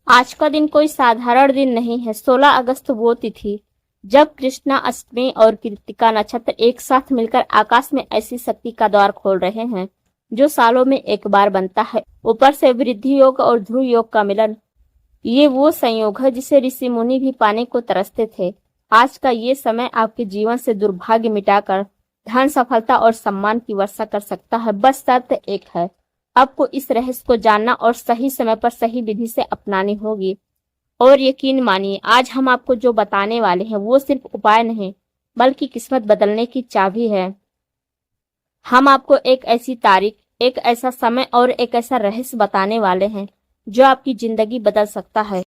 आज का दिन कोई साधारण दिन नहीं है। 16 अगस्त वो तिथि जब कृष्णा अष्टमी और कृत्तिका नक्षत्र एक साथ मिलकर आकाश में ऐसी शक्ति का द्वार खोल रहे हैं जो सालों में एक बार बनता है। ऊपर से वृद्धि योग और ध्रुव योग का मिलन, ये वो संयोग है जिसे ऋषि मुनि भी पाने को तरसते थे। आज का ये समय आपके जीवन से दुर्भाग्य मिटाकर धन, सफलता और सम्मान की वर्षा कर सकता है। बस शर्त एक है, आपको इस रहस्य को जानना और सही समय पर सही विधि से अपनानी होगी। और यकीन मानिए, आज हम आपको जो बताने वाले हैं वो सिर्फ उपाय नहीं बल्कि किस्मत बदलने की चाबी है। हम आपको एक ऐसी तारीख, एक ऐसा समय और एक ऐसा रहस्य बताने वाले हैं जो आपकी जिंदगी बदल सकता है।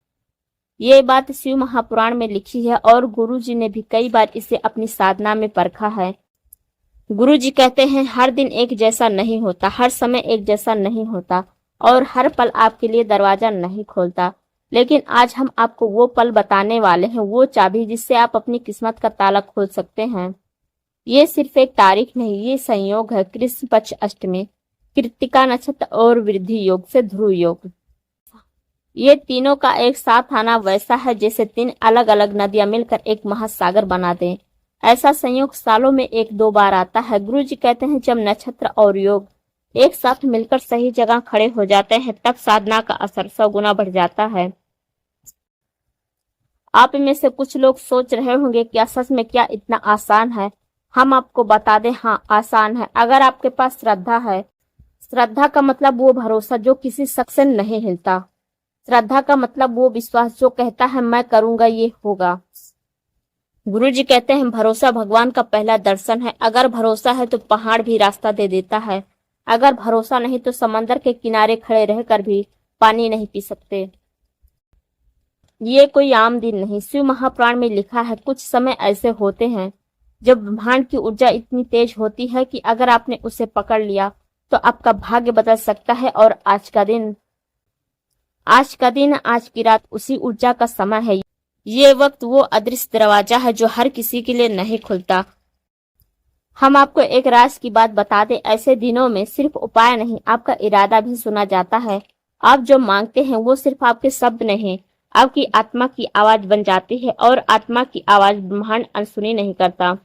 ये बात शिव महापुराण में लिखी है और गुरु जी ने भी कई बार इसे अपनी साधना में परखा है। गुरु जी कहते हैं, हर दिन एक जैसा नहीं होता, हर समय एक जैसा नहीं होता और हर पल आपके लिए दरवाजा नहीं खोलता। लेकिन आज हम आपको वो पल बताने वाले हैं, वो चाबी जिससे आप अपनी किस्मत का ताला खोल सकते हैं। ये सिर्फ एक तारीख नहीं, ये संयोग है। कृष्ण पक्ष अष्टमी, कृत्तिका नक्षत्र और वृद्धि योग से ध्रुव योग। ये तीनों का एक साथ आना वैसा है जैसे तीन अलग अलग नदियां मिलकर एक महासागर बना दें। ऐसा संयोग सालों में एक दो बार आता है। गुरु जी कहते हैं, जब नक्षत्र और योग एक साथ मिलकर सही जगह खड़े हो जाते हैं तब साधना का असर 100 गुना बढ़ जाता है। आप में से कुछ लोग सोच रहे होंगे, क्या सच में क्या इतना आसान है? हम आपको बता दें, हाँ आसान है, अगर आपके पास श्रद्धा है। श्रद्धा का मतलब वो भरोसा जो किसी शख्स से नहीं हिलता। श्रद्धा का मतलब वो विश्वास जो कहता है मैं करूंगा ये होगा। गुरु जी कहते हैं, भरोसा भगवान का पहला दर्शन है। अगर भरोसा है तो पहाड़ भी रास्ता दे देता है, अगर भरोसा नहीं तो समंदर के किनारे खड़े रहकर भी पानी नहीं पी सकते। ये कोई आम दिन नहीं। शिव महापुराण में लिखा है, कुछ समय ऐसे होते हैं जब ब्रह्मांड की ऊर्जा इतनी तेज होती है कि अगर आपने उसे पकड़ लिया तो आपका भाग्य बदल सकता है। और आज का दिन, आज की रात उसी ऊर्जा का समय है। ये वक्त वो अदृश्य दरवाजा है जो हर किसी के लिए नहीं खुलता। हम आपको एक राज की बात बता दें, ऐसे दिनों में सिर्फ उपाय नहीं, आपका इरादा भी सुना जाता है। आप जो मांगते हैं वो सिर्फ आपके शब्द नहीं, आपकी आत्मा की आवाज बन जाती है और आत्मा की आवाज ब्रह्मांड अनसुनी नहीं करता।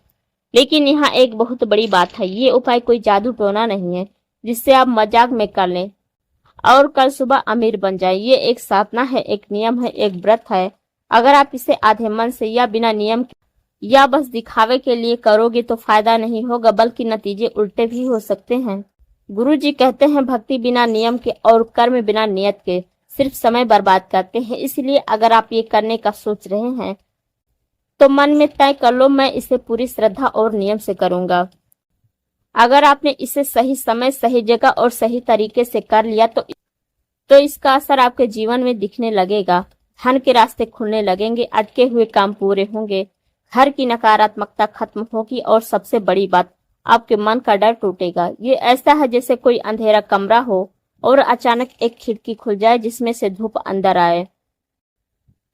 लेकिन यहाँ एक बहुत बड़ी बात है, ये उपाय कोई जादू टोना नहीं है जिससे आप मजाक में कर लें और कल सुबह अमीर बन जाए। ये एक साधना है, एक नियम है, एक व्रत है। अगर आप इसे आधे मन से या बिना नियम या बस दिखावे के लिए करोगे तो फायदा नहीं होगा बल्कि नतीजे उल्टे भी हो सकते हैं। गुरु जी कहते हैं, भक्ति बिना नियम के और कर्म बिना नियत के सिर्फ समय बर्बाद करते हैं। इसलिए अगर आप ये करने का सोच रहे हैं तो मन में तय कर लो, मैं इसे पूरी श्रद्धा और नियम से करूंगा। अगर आपने इसे सही समय, सही जगह और सही तरीके से कर लिया तो इसका असर आपके जीवन में दिखने लगेगा। धन के रास्ते खुलने लगेंगे, अटके हुए काम पूरे होंगे, घर की नकारात्मकता खत्म होगी और सबसे बड़ी बात, आपके मन का डर टूटेगा। ये ऐसा है जैसे कोई अंधेरा कमरा हो और अचानक एक खिड़की खुल जाए जिसमें से धूप अंदर आए।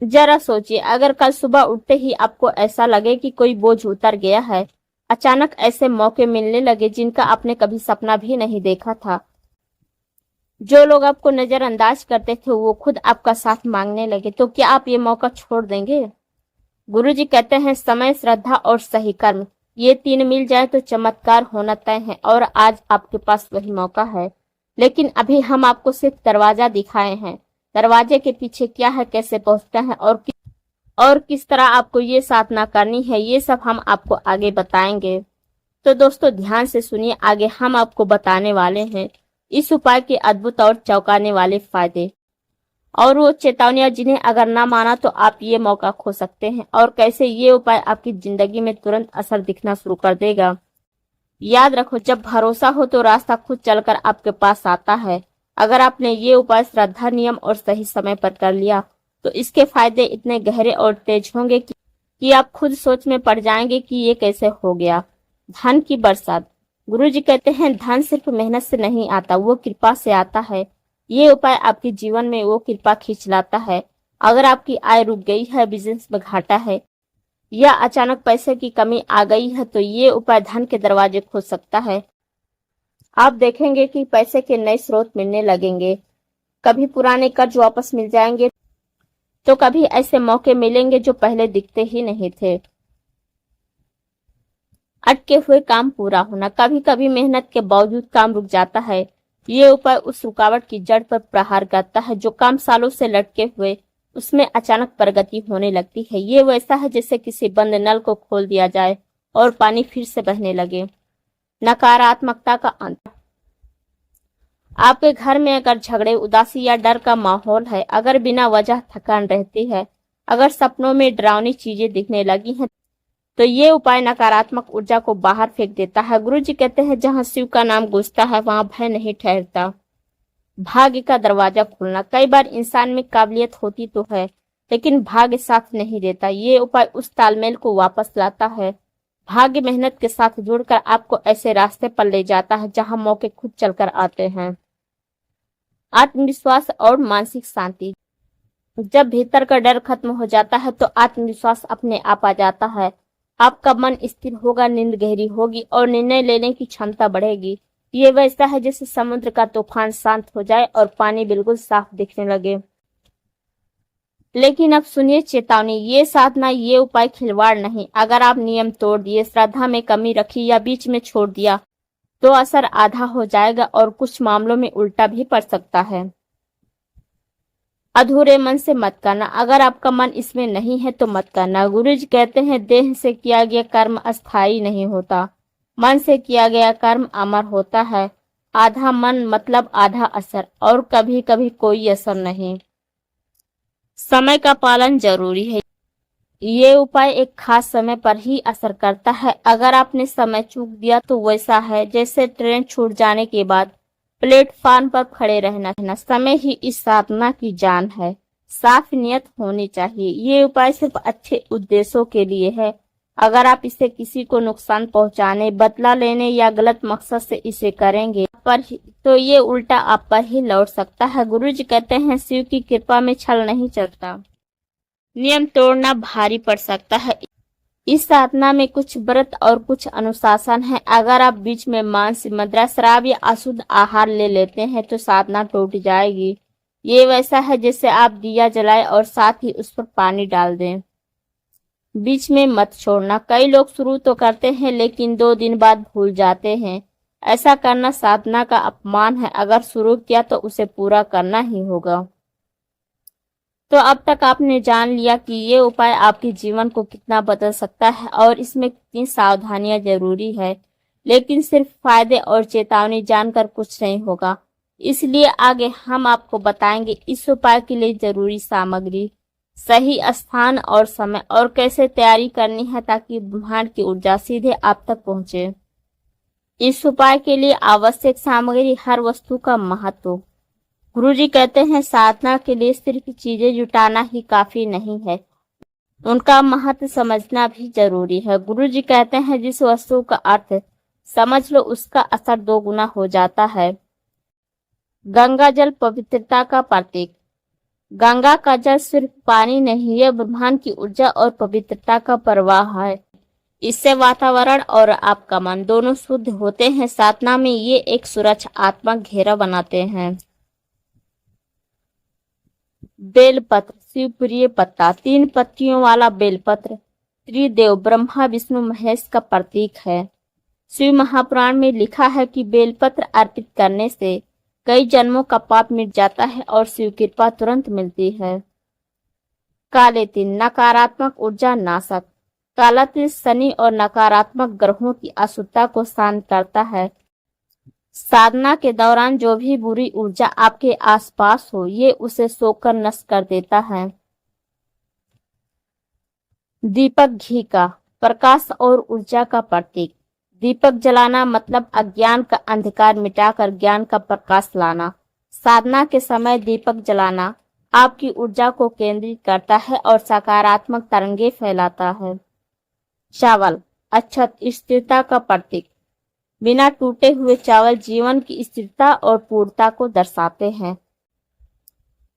जरा सोचिए, अगर कल सुबह उठते ही आपको ऐसा लगे कि कोई बोझ उतर गया है, अचानक ऐसे मौके मिलने लगे जिनका आपने कभी सपना भी नहीं देखा था। जो लोग आपको नजरअंदाज करते थे वो खुद आपका साथ मांगने लगे, तो क्या आप ये मौका छोड़ देंगे? गुरु जी कहते हैं, समय, श्रद्धा और सही कर्म, ये तीन मिल जाए तो चमत्कार होना तय है और आज आपके पास वही मौका है। लेकिन अभी हम आपको सिर्फ दरवाजा दिखाए हैं। दरवाजे के पीछे क्या है, कैसे पहुंचना है और किस तरह आपको ये साधना करनी है, ये सब हम आपको आगे बताएंगे। तो दोस्तों ध्यान से सुनिए, आगे हम आपको बताने वाले हैं इस उपाय के अद्भुत और चौंकाने वाले फायदे और वो चेतावनियां जिन्हें अगर ना माना तो आप ये मौका खो सकते हैं, और कैसे ये उपाय आपकी जिंदगी में तुरंत असर दिखना शुरू कर देगा। याद रखो, जब भरोसा हो तो रास्ता खुद चलकर आपके पास आता है। अगर आपने ये उपाय श्रद्धा, नियम और सही समय पर कर लिया तो इसके फायदे इतने गहरे और तेज होंगे कि आप खुद सोच में पड़ जाएंगे कि ये कैसे हो गया। धन की बरसात। गुरु जी कहते हैं, धन सिर्फ मेहनत से नहीं आता, वो कृपा से आता है। ये उपाय आपके जीवन में वो कृपा खींच लाता है। अगर आपकी आय रुक गई है, बिजनेस में घाटा है या अचानक पैसे की कमी आ गई है तो ये उपाय धन के दरवाजे खोल सकता है। आप देखेंगे कि पैसे के नए स्रोत मिलने लगेंगे, कभी पुराने कर्ज वापस मिल जाएंगे तो कभी ऐसे मौके मिलेंगे जो पहले दिखते ही नहीं थे। अटके हुए काम पूरा होना, कभी कभी मेहनत के बावजूद काम रुक जाता है। ये उपाय उस रुकावट की जड़ पर प्रहार करता है जो काम सालों से लटके हुए उसमें अचानक प्रगति होने लगती है। ये वैसा है जैसे किसी बंद नल को खोल दिया जाए और पानी फिर से बहने लगे। नकारात्मकता का अंत। आपके घर में अगर झगड़े, उदासी या डर का माहौल है, अगर बिना वजह थकान रहती है, अगर सपनों में डरावनी चीजें दिखने लगी हैं, तो ये उपाय नकारात्मक ऊर्जा को बाहर फेंक देता है। गुरु जी कहते हैं जहां शिव का नाम गूंजता है वहां भय नहीं ठहरता। भाग्य का दरवाजा खुलना, कई बार इंसान में काबिलियत होती तो है लेकिन भाग्य साथ नहीं देता। ये उपाय उस तालमेल को वापस लाता है। भाग्य मेहनत के साथ जुड़कर आपको ऐसे रास्ते पर ले जाता है जहां मौके खुद चलकर आते हैं। आत्मविश्वास और मानसिक शांति। जब भीतर का डर खत्म हो जाता है तो आत्मविश्वास अपने आप आ जाता है। आपका मन स्थिर होगा, नींद गहरी होगी और निर्णय लेने की क्षमता बढ़ेगी। ये वैसा है जैसे समुद्र का तूफान शांत हो जाए और पानी बिल्कुल साफ दिखने लगे। लेकिन अब सुनिए चेतावनी, ये साधना, ये उपाय खिलवाड़ नहीं। अगर आप नियम तोड़ दिए, श्रद्धा में कमी रखी या बीच में छोड़ दिया तो असर आधा हो जाएगा और कुछ मामलों में उल्टा भी पड़ सकता है। अधूरे मन से मत करना, अगर आपका मन इसमें नहीं है तो मत करना। गुरु जी कहते हैं देह से किया गया कर्म अस्थायी नहीं होता, मन से किया गया कर्म अमर होता है। आधा मन मतलब आधा असर, और कभी कभी कोई असर नहीं। समय का पालन जरूरी है। ये उपाय एक खास समय पर ही असर करता है। अगर आपने समय चूक दिया तो वैसा है जैसे ट्रेन छूट जाने के बाद प्लेटफॉर्म पर खड़े रहना। समय ही इस साधना की जान है। साफ नियत होनी चाहिए। ये उपाय सिर्फ अच्छे उद्देश्यों के लिए है। अगर आप इसे किसी को नुकसान पहुंचाने, बदला लेने या गलत मकसद से इसे करेंगे तो ये उल्टा आप पर ही लौट सकता है। गुरु जी कहते हैं शिव की कृपा में छल नहीं चलता। नियम तोड़ना भारी पड़ सकता है। इस साधना में कुछ व्रत और कुछ अनुशासन है। अगर आप बीच में मांस, मदिरा, शराब या अशुद्ध आहार ले लेते हैं तो साधना टूट जाएगी। ये वैसा है जैसे आप दिया जलाएं और साथ ही उस पर पानी डाल दें। बीच में मत छोड़ना, कई लोग शुरू तो करते हैं लेकिन 2 दिन बाद भूल जाते हैं। ऐसा करना साधना का अपमान है। अगर शुरू किया तो उसे पूरा करना ही होगा। तो अब तक आपने जान लिया कि ये उपाय आपके जीवन को कितना बदल सकता है और इसमें कितनी सावधानियां जरूरी है। लेकिन सिर्फ फायदे और चेतावनी जानकर कुछ नहीं होगा, इसलिए आगे हम आपको बताएंगे इस उपाय के लिए जरूरी सामग्री, सही स्थान और समय, और कैसे तैयारी करनी है ताकि ब्रह्मांड की ऊर्जा सीधे आप तक पहुंचे। इस उपाय के लिए आवश्यक सामग्री, हर वस्तु का महत्व। गुरुजी कहते हैं साधना के लिए सिर्फ चीजें जुटाना ही काफी नहीं है, उनका महत्व समझना भी जरूरी है। गुरुजी कहते हैं जिस वस्तु का अर्थ समझ लो उसका असर 2 गुना हो जाता है। गंगा जल पवित्रता का प्रतीक। गंगा का जल सिर्फ पानी नहीं, यह ब्रह्मांड की ऊर्जा और पवित्रता का प्रवाह है। इससे वातावरण और आपका मन दोनों शुद्ध होते हैं। साधना में ये एक सुरक्षात्मक घेरा बनाते हैं। बेलपत्र, शिवप्रिय पत्ता। 3 पत्तियों वाला बेलपत्र त्रिदेव ब्रह्मा, विष्णु, महेश का प्रतीक है। शिव महापुराण में लिखा है कि बेलपत्र अर्पित करने से कई जन्मों का पाप मिट जाता है और शिव कृपा तुरंत मिलती है। काले तिल, नकारात्मक ऊर्जा नाशक। काला तिल शनि और नकारात्मक ग्रहों की अशुद्धता को शांत करता है। साधना के दौरान जो भी बुरी ऊर्जा आपके आसपास हो, ये उसे सोकर नष्ट कर देता है। दीपक, घी का प्रकाश और ऊर्जा का प्रतीक। दीपक जलाना मतलब अज्ञान का अंधकार मिटाकर ज्ञान का प्रकाश लाना। साधना के समय दीपक जलाना आपकी ऊर्जा को केंद्रित करता है और सकारात्मक तरंगे फैलाता है। चावल, अक्षत, स्थिरता का प्रतीक। बिना टूटे हुए चावल जीवन की स्थिरता और पूर्णता को दर्शाते हैं।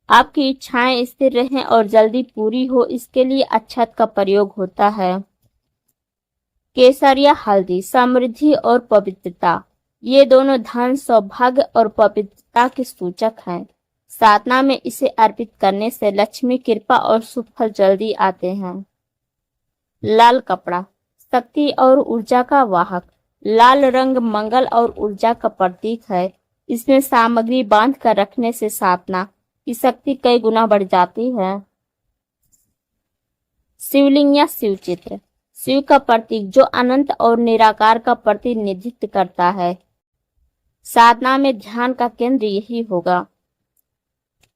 आपकी इच्छाएं स्थिर रहें और जल्दी पूरी हो, इसके लिए अक्षत का प्रयोग होता है। केसर या हल्दी, समृद्धि और पवित्रता। ये दोनों धन, सौभाग्य और पवित्रता के सूचक हैं। साधना में इसे अर्पित करने से लक्ष्मी कृपा और शुभ फल जल्दी आते हैं। लाल कपड़ा शक्ति और ऊर्जा का वाहक। लाल रंग मंगल और ऊर्जा का प्रतीक है। इसमें सामग्री बांध कर रखने से साधना की शक्ति कई गुना बढ़ जाती है। शिवलिंग या शिव चित्र शिव का प्रतीक जो अनंत और निराकार का प्रतिनिधित्व करता है। साधना में ध्यान का केंद्र यही होगा।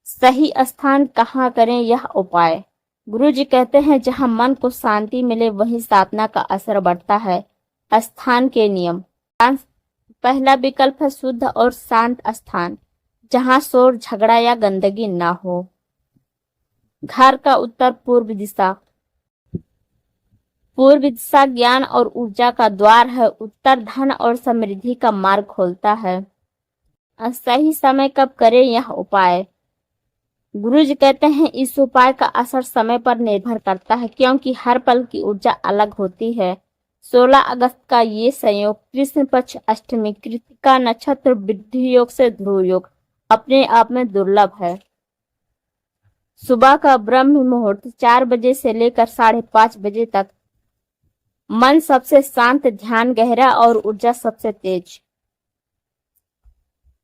सही स्थान कहाँ करें यह उपाय। गुरु जी कहते हैं जहाँ मन को शांति मिले वहीं साधना का असर बढ़ता है। स्थान के नियम। पहला विकल्प है शुद्ध और शांत स्थान जहाँ शोर झगड़ा या गंदगी ना हो। घर का उत्तर पूर्व दिशा। पूर्व दिशा ज्ञान और ऊर्जा का द्वार है। उत्तर धन और समृद्धि का मार्ग खोलता है। सही समय कब करें यह उपाय। गुरु जी कहते हैं इस उपाय का असर समय पर निर्भर करता है क्योंकि हर पल की ऊर्जा अलग होती है। 16 अगस्त का ये संयोग कृष्ण पक्ष अष्टमी कृतिका नक्षत्र वृद्धि योग से ध्रुव योग अपने आप में दुर्लभ है। सुबह का ब्रह्म मुहूर्त 4 बजे से लेकर 5:30 बजे तक। मन सबसे शांत, ध्यान गहरा और ऊर्जा सबसे तेज।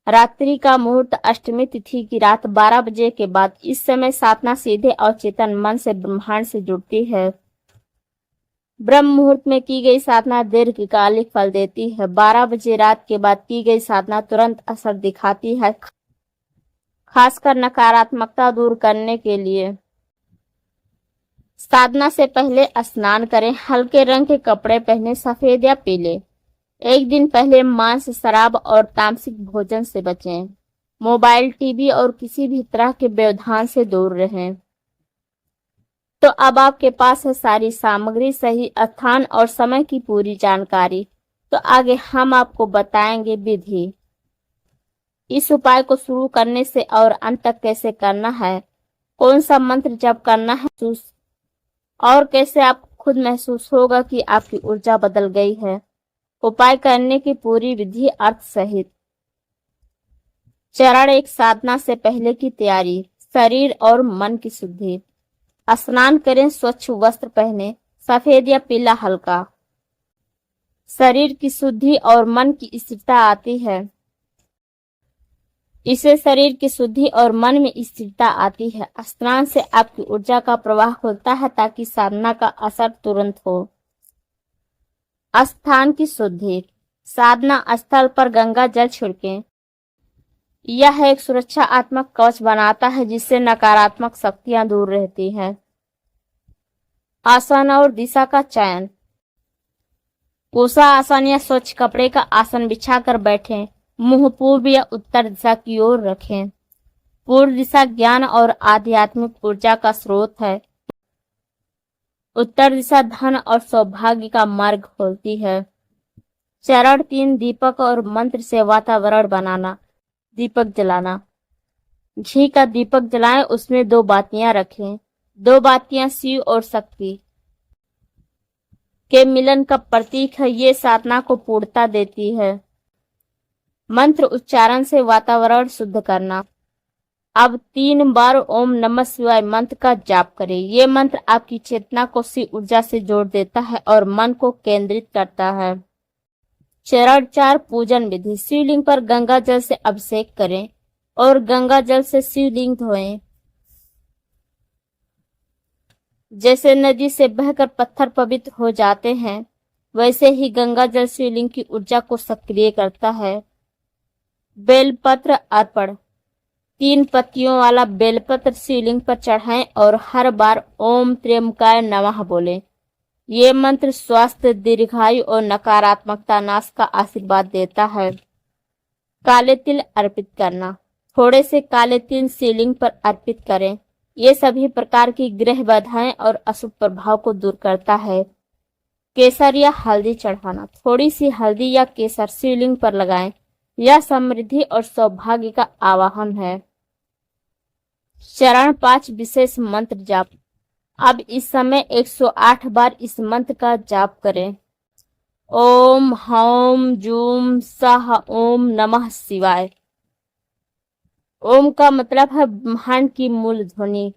रात्रि का मुहूर्त अष्टमी तिथि की रात 12 बजे के बाद। इस समय साधना सीधे और चेतन मन से ब्रह्मांड से जुड़ती है। ब्रह्म मुहूर्त में की गई साधना दीर्घकालिक फल देती है। 12 बजे रात के बाद की गई साधना तुरंत असर दिखाती है, खासकर नकारात्मकता दूर करने के लिए। साधना से पहले स्नान करें। हल्के रंग के कपड़े पहने, सफेद या पीले। एक दिन पहले मांस, शराब और तामसिक भोजन से बचें। मोबाइल, टीवी और किसी भी तरह के व्यवधान से दूर रहें। तो अब आपके पास है सारी सामग्री, सही स्थान और समय की पूरी जानकारी। तो आगे हम आपको बताएंगे विधि। इस उपाय को शुरू करने से और अंत तक कैसे करना है, कौन सा मंत्र जप करना है और कैसे आपको खुद महसूस होगा कि आपकी ऊर्जा बदल गई है। उपाय करने की पूरी विधि अर्थ सहित। चरण 1 साधना से पहले की तैयारी। शरीर और मन की शुद्धि। स्नान करें, स्वच्छ वस्त्र पहने, सफेद या पीला हल्का। शरीर की शुद्धि और मन की स्थिरता आती है। इससे शरीर की शुद्धि और मन में स्थिरता आती है। स्नान से आपकी ऊर्जा का प्रवाह खुलता है ताकि साधना का असर तुरंत हो। स्थान की शुद्धि। साधना स्थल पर गंगा जल छिड़कें। यह एक सुरक्षात्मक कवच बनाता है जिससे नकारात्मक शक्तियां दूर रहती हैं। आसन और दिशा का चयन। कोसा आसन या स्वच्छ कपड़े का आसन बिछाकर बैठें। मुंह पूर्व या उत्तर दिशा की ओर रखें। पूर्व दिशा ज्ञान और आध्यात्मिक ऊर्जा का स्रोत है। उत्तर दिशा धन और सौभाग्य का मार्ग खोलती है। चरण 3 दीपक और मंत्र से वातावरण बनाना। दीपक जलाना। घी का दीपक जलाएं, उसमें 2 बातियां रखें। 2 बातियां शिव और शक्ति के मिलन का प्रतीक है। ये साधना को पूर्णता देती है। मंत्र उच्चारण से वातावरण शुद्ध करना। अब 3 बार ओम नमः शिवाय मंत्र का जाप करें। ये मंत्र आपकी चेतना को शिव ऊर्जा से जोड़ देता है और मन को केंद्रित करता है। चरण 4 पूजन विधि। शिवलिंग पर गंगा जल से अभिषेक करें और गंगा जल से शिवलिंग धोएं। जैसे नदी से बहकर पत्थर पवित्र हो जाते हैं, वैसे ही गंगा जल शिवलिंग की ऊर्जा को सक्रिय करता है। बेलपत्र अर्पण। 3 पत्तियों वाला बेलपत्र शिवलिंग पर चढ़ाएं और हर बार ओम त्र्यंबकाय नमः बोलें। ये मंत्र स्वास्थ्य, दीर्घायु और नकारात्मकता नाश का आशीर्वाद देता है। काले तिल अर्पित करना। थोड़े से काले तिल शिवलिंग पर अर्पित करें। ये सभी प्रकार की ग्रह बाधाएं और अशुभ प्रभाव को दूर करता है। केसर या हल्दी चढ़ाना। थोड़ी सी हल्दी या केसर शिवलिंग पर लगाएं। यह समृद्धि और सौभाग्य का आवाहन है। चरण 5 विशेष मंत्र जाप। अब इस समय 108 बार इस मंत्र का जाप करें। ओम हौम जूम सह ओम नमः शिवाय। ओम का मतलब है ब्रह्मांड की मूल ध्वनि।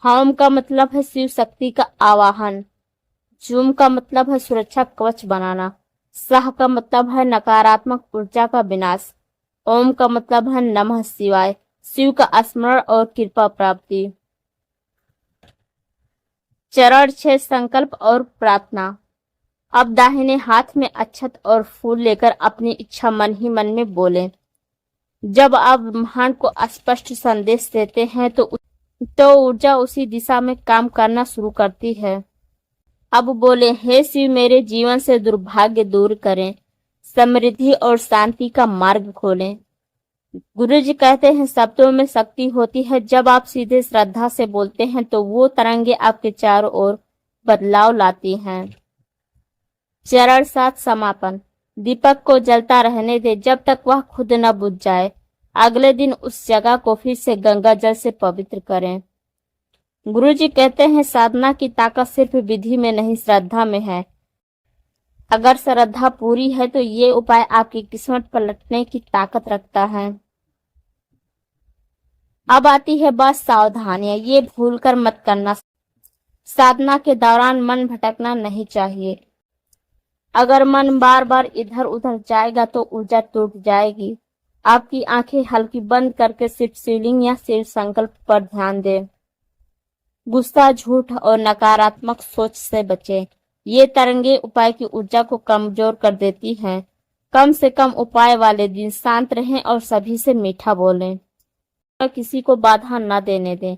हम का मतलब है शिव शक्ति का आवाहन। जुम का मतलब है सुरक्षा कवच बनाना। सह का मतलब है नकारात्मक ऊर्जा का विनाश। ओम का मतलब है नमः शिवाय, शिव का स्मरण और कृपा प्राप्ति। चरण 6 संकल्प और प्रार्थना। अब दाहिने हाथ में अक्षत और फूल लेकर अपनी इच्छा मन ही मन में बोलें। जब आप ब्रह्मांड को स्पष्ट संदेश देते हैं तो ऊर्जा उसी दिशा में काम करना शुरू करती है। अब बोले, हे शिव, मेरे जीवन से दुर्भाग्य दूर करें, समृद्धि और शांति का मार्ग खोलें। गुरु जी कहते हैं, शब्दों में शक्ति होती है। जब आप सीधे श्रद्धा से बोलते हैं तो वो तरंगे आपके चारों ओर बदलाव लाती हैं। चरण 7 समापन। दीपक को जलता रहने दे जब तक वह खुद न बुझ जाए। अगले दिन उस जगह को फिर से गंगा जल से पवित्र करें। गुरु जी कहते हैं, साधना की ताकत सिर्फ विधि में नहीं, श्रद्धा में है। अगर श्रद्धा पूरी है तो ये उपाय आपकी किस्मत पलटने की ताकत रखता है। अब आती है बात सावधानियां। ये भूलकर मत करना। साधना के दौरान मन भटकना नहीं चाहिए। अगर मन बार बार इधर उधर जाएगा तो ऊर्जा टूट जाएगी। आपकी आंखें हल्की बंद करके सिर्फ शिवलिंग या शिव संकल्प पर ध्यान दें। गुस्सा, झूठ और नकारात्मक सोच से बचें। ये तरंगे उपाय की ऊर्जा को कमजोर कर देती हैं। कम से कम उपाय वाले दिन शांत रहें और सभी से मीठा बोलें। किसी को बाधा न देने दें।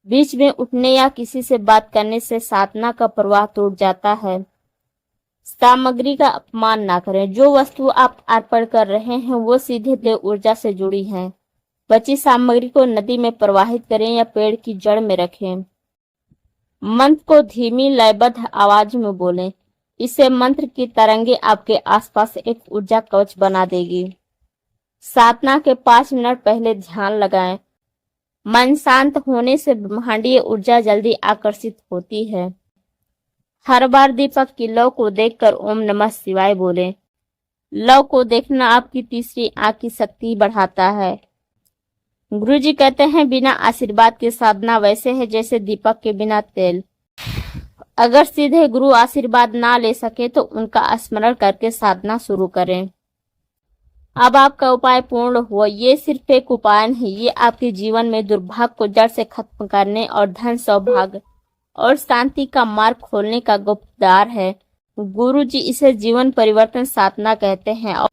बीच में उठने या किसी से बात करने से साधना का प्रवाह टूट जाता है। सामग्री का अपमान ना करें। जो वस्तु आप अर्पण कर रहे हैं वो सीधे देव ऊर्जा से जुड़ी है। बची सामग्री को नदी में प्रवाहित करें या पेड़ की जड़ में रखें। मंत्र को धीमी लयबद्ध आवाज में बोलें। इससे मंत्र की तरंगे आपके आसपास एक ऊर्जा कवच बना देगी। साधना के 5 मिनट पहले ध्यान लगाएं। मन शांत होने से ब्रह्मांडीय ऊर्जा जल्दी आकर्षित होती है। हर बार दीपक की लौ को देखकर ओम नमः शिवाय बोलें। लौ को देखना आपकी तीसरी आंख की शक्ति बढ़ाता है। गुरु जी कहते हैं, बिना आशीर्वाद के साधना वैसे है जैसे दीपक के बिना तेल। अगर सीधे गुरु आशीर्वाद ना ले सके तो उनका स्मरण करके साधना शुरू करें। अब आपका उपाय पूर्ण हुआ। ये सिर्फ एक उपाय नहीं, ये आपके जीवन में दुर्भाग्य को जड़ से खत्म करने और धन, सौभाग्य और शांति का मार्ग खोलने का गुप्त द्वार है। गुरु जी इसे जीवन परिवर्तन साधना कहते हैं। और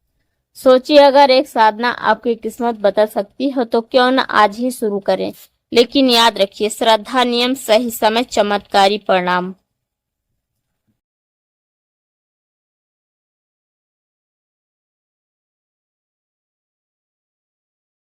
सोचिए, अगर एक साधना आपकी किस्मत बदल सकती हो तो क्यों न आज ही शुरू करें। लेकिन याद रखिए, श्रद्धा, नियम, सही समय, चमत्कारी परिणाम।